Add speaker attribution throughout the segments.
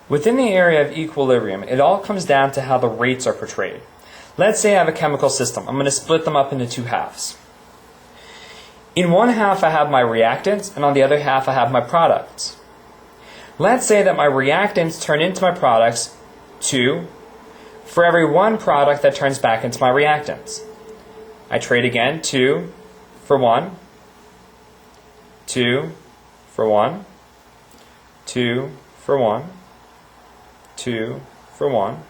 Speaker 1: Within the area of equilibrium, it all comes down to how the rates are portrayed. Let's say I have a chemical system. I'm going to split them up into two halves. In one half I have my reactants, and on the other half I have my products. Let's say that my reactants turn into my products 2 for every 1 product that turns back into my reactants. I trade again 2 for 1, 2 for 1, 2 for 1, 2 for 1,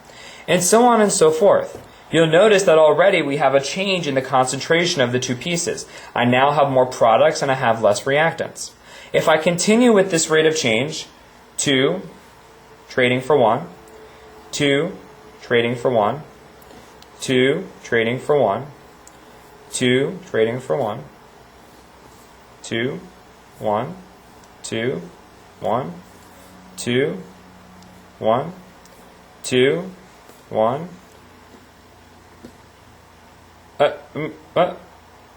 Speaker 1: and so on and so forth. You'll notice that already we have a change in the concentration of the two pieces. I now have more products and I have less reactants. If I continue with this rate of change, 2 trading for 1, 2 trading for 1, 2 trading for 1, 2 trading for 1, 2, 1, 2, 1, 2, 1, 2, 1,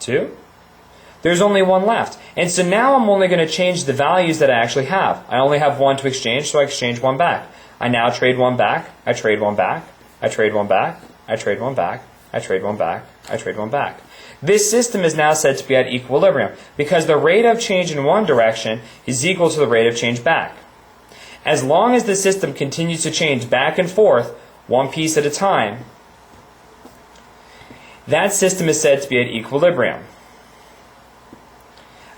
Speaker 1: 2. There's only 1 left. And so now I'm only going to change the values that I actually have. I only have 1 to exchange, so I exchange 1 back. I now trade 1 back, I trade 1 back, I trade 1 back, I trade 1 back, I trade 1 back, I trade 1 back. This system is now said to be at equilibrium because the rate of change in one direction is equal to the rate of change back. As long as the system continues to change back and forth, one piece at a time, that system is said to be at equilibrium.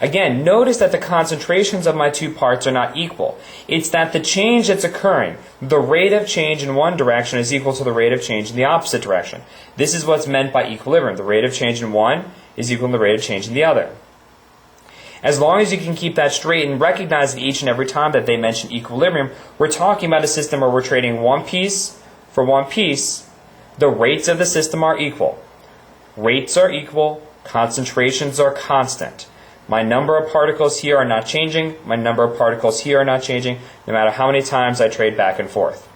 Speaker 1: Again, notice that the concentrations of my two parts are not equal. It's that the change that's occurring, the rate of change in one direction is equal to the rate of change in the opposite direction. This is what's meant by equilibrium. The rate of change in one is equal to the rate of change in the other. As long as you can keep that straight and recognize that each and every time that they mention equilibrium, we're talking about a system where we're trading one piece for one piece. The rates of the system are equal. Rates are equal, concentrations are constant. My number of particles here are not changing, my number of particles here are not changing, no matter how many times I trade back and forth.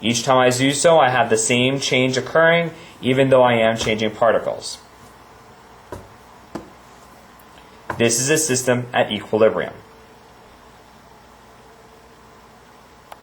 Speaker 1: Each time I do so, I have the same change occurring, even though I am changing particles. This is a system at equilibrium.